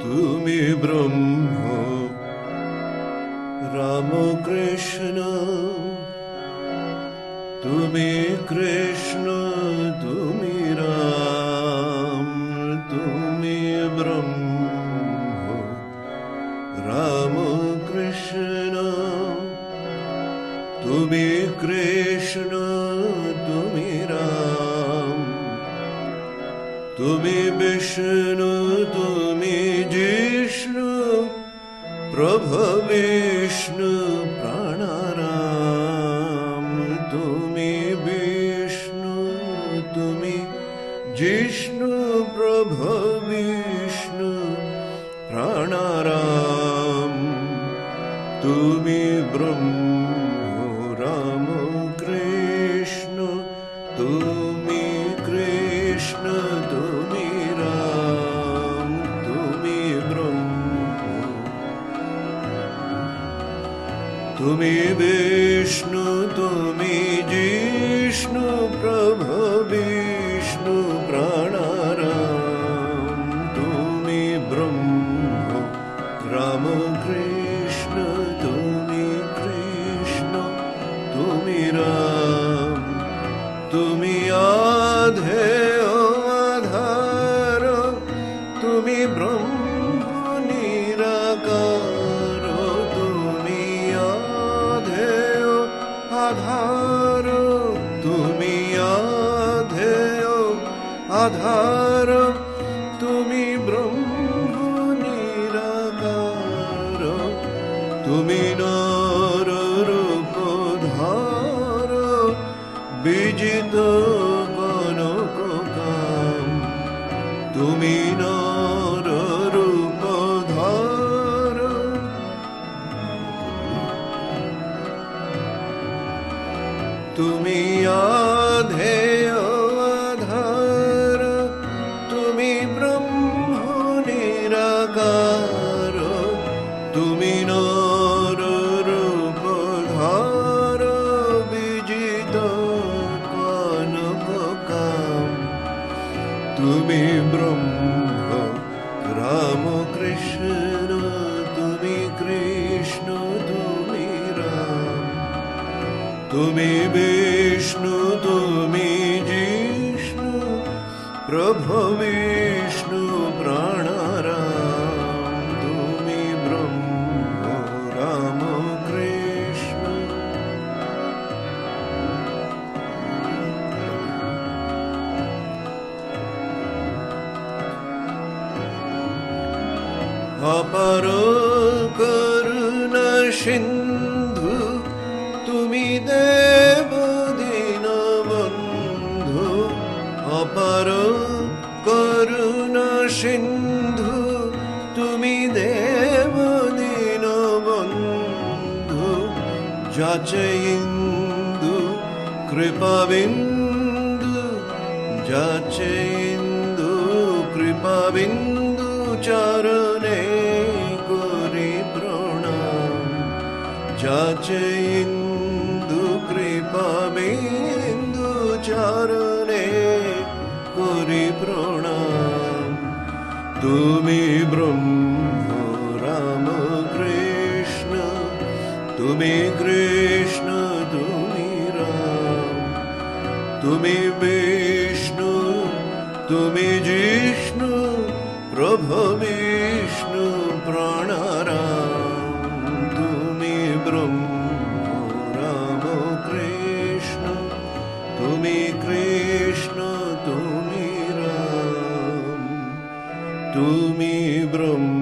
তুমি ব্রহ্ম রাম কৃষ্ণ, তুমি কৃষ্ণ তুমি রাম, তুমি ব্রহ্ম রাম কৃষ্ণ, তুমি কৃষ্ণ তুমি রাম, তুমি বিষ্ণু তুমি জিষ্ণু, প্রভু বিষ্ণু প্রাণারাম, তুমি বিষ্ণু তুমি জিষ্ণু, প্রভু বিষ্ণু প্রাণারাম, তুমি ব্রহ্ম রাম কৃষ্ণ, তুমি কৃষ্ণ তুমি রাম, তুমি ব্রহ্ম, তুমি বিষ্ণু তুমি জিষ্ণু, প্রভু বিষ্ণু প্রাণারাম, তুমি ব্রহ্ম রাম কৃষ্ণ, তুমি কৃষ্ণ তুমি রাম, তুমি আধেয় আধার, তুমি ব্রহ্ম নিরাকার, তুমি আধেয় আধার, তুমি আধেয় আধার, তুমি ব্রহ্ম নিরাকার, তুমি নর রূপ ধার, বিজিত কনক কাম, তুমি নর রূপ ধার, তুমি আধেয় আধার, তুমি ব্রহ্ম নিরাকার, তুমি নর রূপ ধার, বিজিত কনক কাম, তুমি ব্রহ্ম রাম কৃষ্ণ, তুমি কৃষ্ণ তুমি রাম, তুমি বিষ্ণু তুমি জিষ্ণু, প্রভু বিষ্ণু প্রাণারাম, তুমি ব্রহ্ম রাম কৃষ্ণ, অপার করুণা সিন্ধু, তুমি দেব দীনবন্ধু, অপার করুণা সিন্ধু, তুমি দেব দীনবন্ধু, যাচে ইন্দু কৃপাবিন্দু, যাচে ইন্দু কৃপাবিন্দু, চরণে করি প্রণাম, যাচে ইন্দু কৃপাবিন্দু, চরণে করি প্রণাম, তুমি ব্রহ্ম রাম কৃষ্ণ, তুমি কৃষ্ণ তুমি রাম, তুমি বিষ্ণু তুমি জিষ্ণু, প্রভু বিষ্ণু প্রাণারাম, তুমি ব্রহ্ম রাম কৃষ্ণ, তুমি কৃষ্ণ তুমি রাম, তুমি ব্রহ্ম